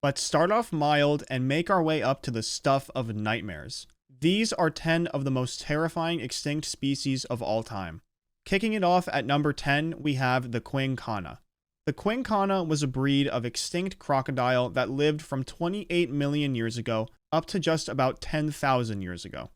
Let's start off mild and make our way up to the stuff of nightmares. These are 10 of the most terrifying extinct species of all time. Kicking it off at number 10, we have the Quinkana. The Quinkana was a breed of extinct crocodile that lived from 28 million years ago up to just about 10,000 years ago.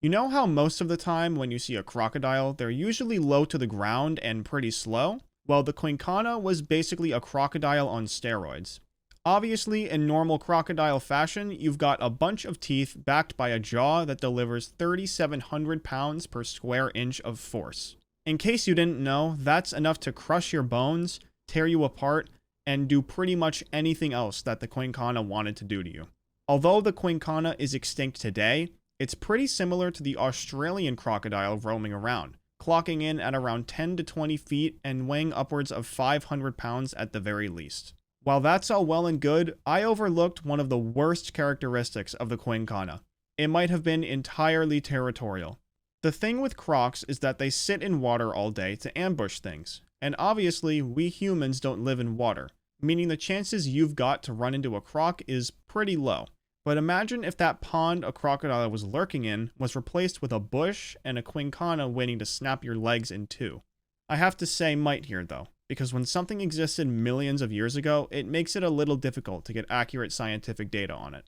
You know how most of the time when you see a crocodile, they're usually low to the ground and pretty slow? Well, the Quinkana was basically a crocodile on steroids. Obviously, in normal crocodile fashion, you've got a bunch of teeth backed by a jaw that delivers 3,700 pounds per square inch of force. In case you didn't know, that's enough to crush your bones, tear you apart, and do pretty much anything else that the Quinkana wanted to do to you. Although the Quinkana is extinct today, it's pretty similar to the Australian crocodile roaming around, clocking in at around 10 to 20 feet and weighing upwards of 500 pounds at the very least. While that's all well and good, I overlooked one of the worst characteristics of the Quinkana. It might have been entirely territorial. The thing with crocs is that they sit in water all day to ambush things, and obviously we humans don't live in water, meaning the chances you've got to run into a croc is pretty low. But imagine if that pond a crocodile was lurking in was replaced with a bush and a Quinkana waiting to snap your legs in two. I have to say might here though, because when something existed millions of years ago, it makes it a little difficult to get accurate scientific data on it.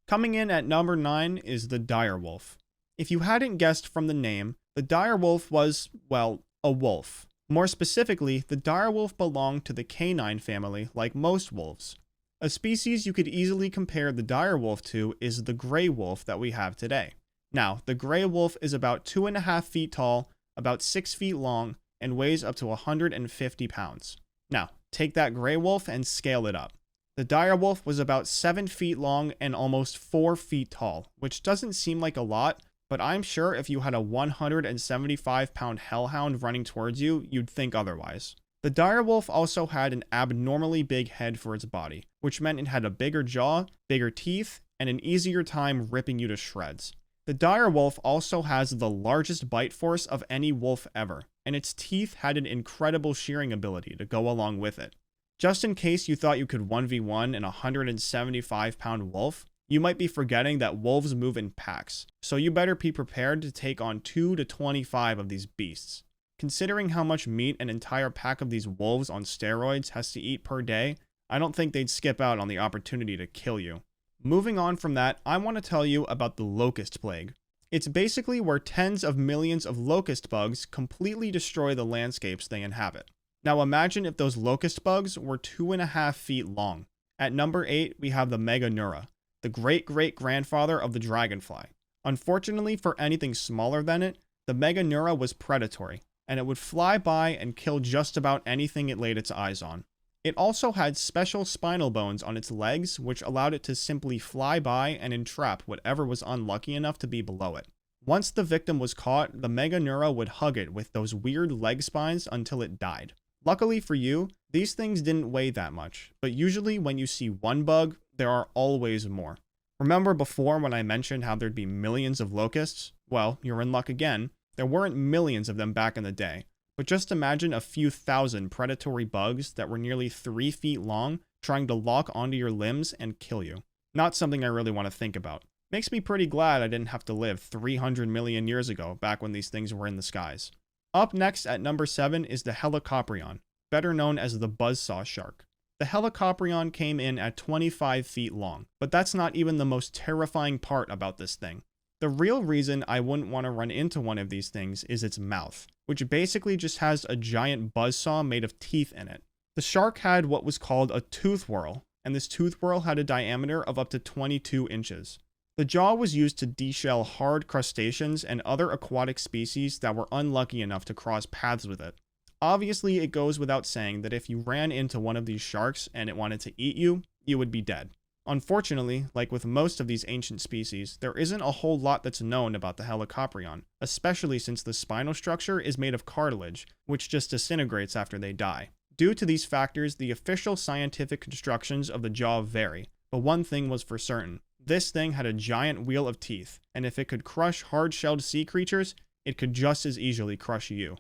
Coming in at number 9 is the direwolf. If you hadn't guessed from the name, the direwolf was, well, a wolf. More specifically, the direwolf belonged to the canine family like most wolves. A species you could easily compare the direwolf to is the gray wolf that we have today. Now, the gray wolf is about 2.5 feet tall, about 6 feet long, and weighs up to 150 pounds. Now, take that gray wolf and scale it up. The direwolf was about 7 feet long and almost 4 feet tall, which doesn't seem like a lot, but I'm sure if you had a 175-pound hellhound running towards you, you'd think otherwise. The direwolf also had an abnormally big head for its body, which meant it had a bigger jaw, bigger teeth, and an easier time ripping you to shreds. The direwolf also has the largest bite force of any wolf ever, and its teeth had an incredible shearing ability to go along with it. Just in case you thought you could 1v1 an 175-pound wolf, you might be forgetting that wolves move in packs, so you better be prepared to take on 2 to 25 of these beasts. Considering how much meat an entire pack of these wolves on steroids has to eat per day, I don't think they'd skip out on the opportunity to kill you. Moving on from that, I want to tell you about the locust plague. It's basically where tens of millions of locust bugs completely destroy the landscapes they inhabit. Now imagine if those locust bugs were 2.5 feet long. At number 8, we have the Meganeura, the great-great-grandfather of the dragonfly. Unfortunately for anything smaller than it, the Meganeura was predatory, and it would fly by and kill just about anything it laid its eyes on. It also had special spinal bones on its legs, which allowed it to simply fly by and entrap whatever was unlucky enough to be below it. Once the victim was caught, the Meganeura would hug it with those weird leg spines until it died. Luckily for you, these things didn't weigh that much, but usually when you see one bug, there are always more. Remember before when I mentioned how there'd be millions of locusts? Well, you're in luck again. There weren't millions of them back in the day, but just imagine a few thousand predatory bugs that were nearly 3 feet long trying to lock onto your limbs and kill you. Not something I really want to think about. Makes me pretty glad I didn't have to live 300 million years ago back when these things were in the skies. Up next at number 7 is the Helicoprion, better known as the buzzsaw shark. The Helicoprion came in at 25 feet long, but that's not even the most terrifying part about this thing. The real reason I wouldn't want to run into one of these things is its mouth, which basically just has a giant buzzsaw made of teeth in it. The shark had what was called a tooth whorl, and this tooth whorl had a diameter of up to 22 inches. The jaw was used to deshell hard crustaceans and other aquatic species that were unlucky enough to cross paths with it. Obviously, it goes without saying that if you ran into one of these sharks and it wanted to eat you, you would be dead. Unfortunately, like with most of these ancient species, there isn't a whole lot that's known about the Helicoprion, especially since the spinal structure is made of cartilage, which just disintegrates after they die. Due to these factors, the official scientific constructions of the jaw vary, but one thing was for certain. This thing had a giant wheel of teeth, and if it could crush hard-shelled sea creatures, it could just as easily crush you.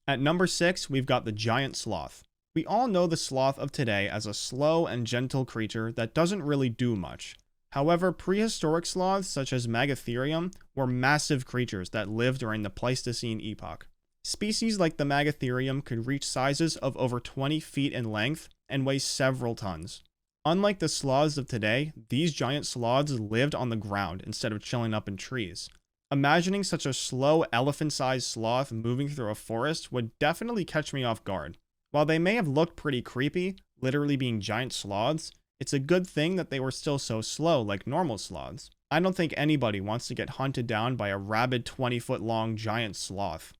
At number 6, we've got the giant sloth. We all know the sloth of today as a slow and gentle creature that doesn't really do much. However, prehistoric sloths such as Megatherium were massive creatures that lived during the Pleistocene epoch. Species like the Megatherium could reach sizes of over 20 feet in length and weigh several tons. Unlike the sloths of today, these giant sloths lived on the ground instead of chilling up in trees. Imagining such a slow elephant-sized sloth moving through a forest would definitely catch me off guard. While they may have looked pretty creepy, literally being giant sloths, it's a good thing that they were still so slow like normal sloths. I don't think anybody wants to get hunted down by a rabid 20-foot-long giant sloth.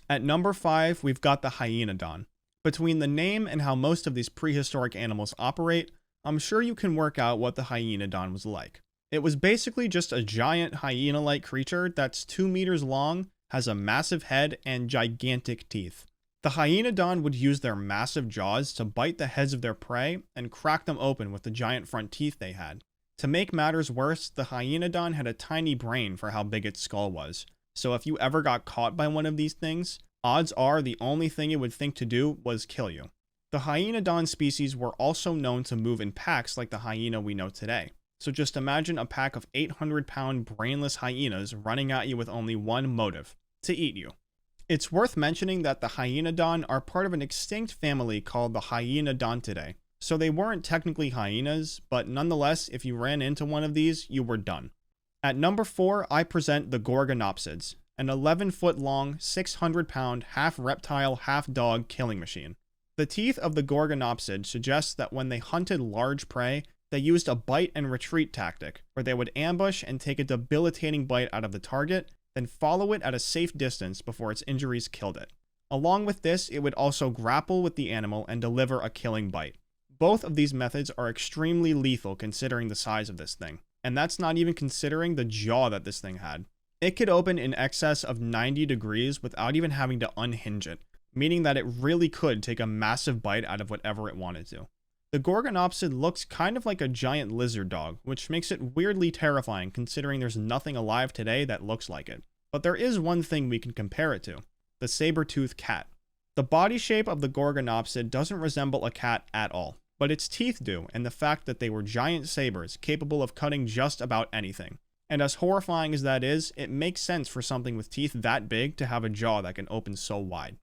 At number 5, we've got the Hyaenodon. Between the name and how most of these prehistoric animals operate, I'm sure you can work out what the Hyaenodon was like. It was basically just a giant hyena-like creature that's 2 meters long, has a massive head, and gigantic teeth. The Hyaenodon would use their massive jaws to bite the heads of their prey and crack them open with the giant front teeth they had. To make matters worse, the Hyaenodon had a tiny brain for how big its skull was, so if you ever got caught by one of these things, odds are the only thing it would think to do was kill you. The Hyaenodon species were also known to move in packs like the hyena we know today. So just imagine a pack of 800-pound brainless hyenas running at you with only one motive: to eat you. It's worth mentioning that the Hyaenodon are part of an extinct family called the Hyaenodontidae. So they weren't technically hyenas, but nonetheless, if you ran into one of these, you were done. At number 4, I present the Gorgonopsids, an 11-foot-long, 600-pound, half-reptile, half-dog killing machine. The teeth of the Gorgonopsid suggest that when they hunted large prey, they used a bite and retreat tactic, where they would ambush and take a debilitating bite out of the target, then follow it at a safe distance before its injuries killed it. Along with this, it would also grapple with the animal and deliver a killing bite. Both of these methods are extremely lethal considering the size of this thing, and that's not even considering the jaw that this thing had. It could open in excess of 90 degrees without even having to unhinge it, meaning that it really could take a massive bite out of whatever it wanted to. The Gorgonopsid looks kind of like a giant lizard dog, which makes it weirdly terrifying considering there's nothing alive today that looks like it. But there is one thing we can compare it to: the saber-toothed cat. The body shape of the Gorgonopsid doesn't resemble a cat at all, but its teeth do, and the fact that they were giant sabers capable of cutting just about anything. And as horrifying as that is, it makes sense for something with teeth that big to have a jaw that can open so wide.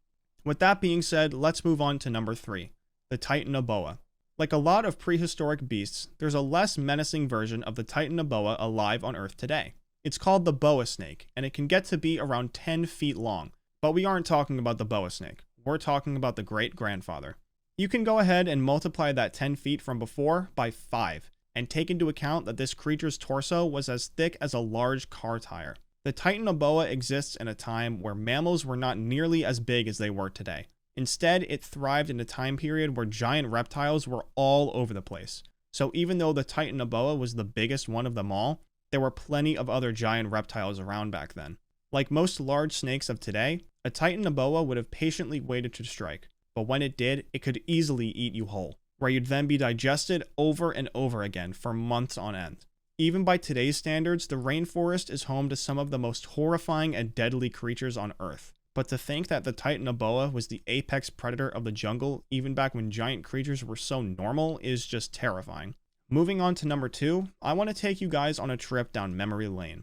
With that being said, let's move on to number 3, the Titanoboa. Like a lot of prehistoric beasts, there's a less menacing version of the Titanoboa alive on Earth today. It's called the boa snake, and it can get to be around 10 feet long. But we aren't talking about the boa snake. We're talking about the great-grandfather. You can go ahead and multiply that 10 feet from before by 5, and take into account that this creature's torso was as thick as a large car tire. The Titanoboa exists in a time where mammals were not nearly as big as they were today. Instead, it thrived in a time period where giant reptiles were all over the place. So even though the Titanoboa was the biggest one of them all, there were plenty of other giant reptiles around back then. Like most large snakes of today, a Titanoboa would have patiently waited to strike, but when it did, it could easily eat you whole, where you'd then be digested over and over again for months on end. Even by today's standards, the rainforest is home to some of the most horrifying and deadly creatures on Earth. But to think that the Titanoboa was the apex predator of the jungle, even back when giant creatures were so normal, is just terrifying. Moving on to number 2, I want to take you guys on a trip down memory lane.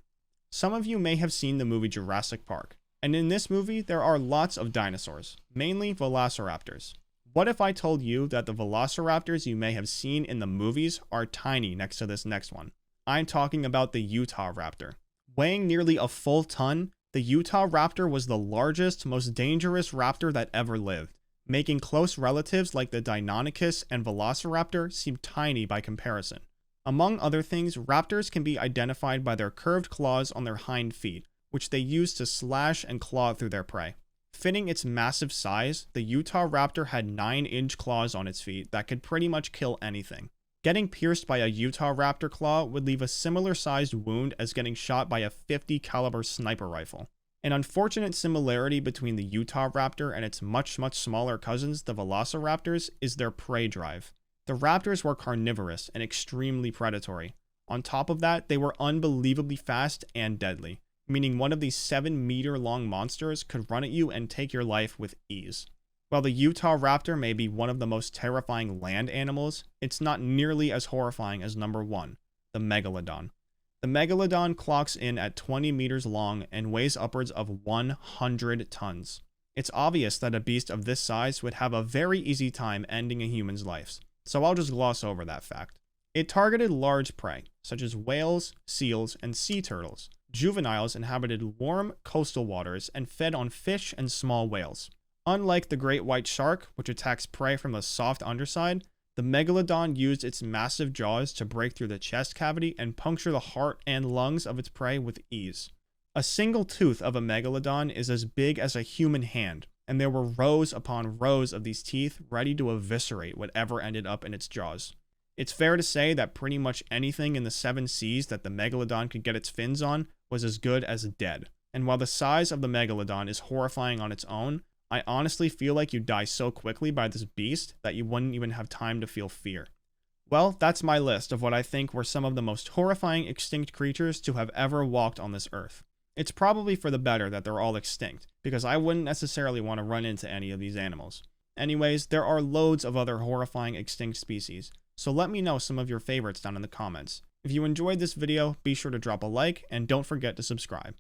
Some of you may have seen the movie Jurassic Park, and in this movie there are lots of dinosaurs, mainly velociraptors. What if I told you that the velociraptors you may have seen in the movies are tiny next to this next one? I'm talking about the Utahraptor. Weighing nearly a full ton, the Utahraptor was the largest, most dangerous raptor that ever lived, making close relatives like the Deinonychus and Velociraptor seem tiny by comparison. Among other things, raptors can be identified by their curved claws on their hind feet, which they use to slash and claw through their prey. Fitting its massive size, the Utahraptor had 9-inch claws on its feet that could pretty much kill anything. Getting pierced by a Utahraptor claw would leave a similar sized wound as getting shot by a .50 caliber sniper rifle. An unfortunate similarity between the Utahraptor and its much smaller cousins, the Velociraptors, is their prey drive. The raptors were carnivorous and extremely predatory. On top of that, they were unbelievably fast and deadly, meaning one of these 7-meter long monsters could run at you and take your life with ease. While the Utahraptor may be one of the most terrifying land animals, it's not nearly as horrifying as number 1, the Megalodon. The Megalodon clocks in at 20 meters long and weighs upwards of 100 tons. It's obvious that a beast of this size would have a very easy time ending a human's life, so I'll just gloss over that fact. It targeted large prey, such as whales, seals, and sea turtles. Juveniles inhabited warm coastal waters and fed on fish and small whales. Unlike the great white shark, which attacks prey from the soft underside, the Megalodon used its massive jaws to break through the chest cavity and puncture the heart and lungs of its prey with ease. A single tooth of a Megalodon is as big as a human hand, and there were rows upon rows of these teeth ready to eviscerate whatever ended up in its jaws. It's fair to say that pretty much anything in the 7 seas that the Megalodon could get its fins on was as good as dead. And while the size of the Megalodon is horrifying on its own, I honestly feel like you die so quickly by this beast that you wouldn't even have time to feel fear. Well, that's my list of what I think were some of the most horrifying extinct creatures to have ever walked on this earth. It's probably for the better that they're all extinct, because I wouldn't necessarily want to run into any of these animals. Anyways, there are loads of other horrifying extinct species, so let me know some of your favorites down in the comments. If you enjoyed this video, be sure to drop a like, and don't forget to subscribe.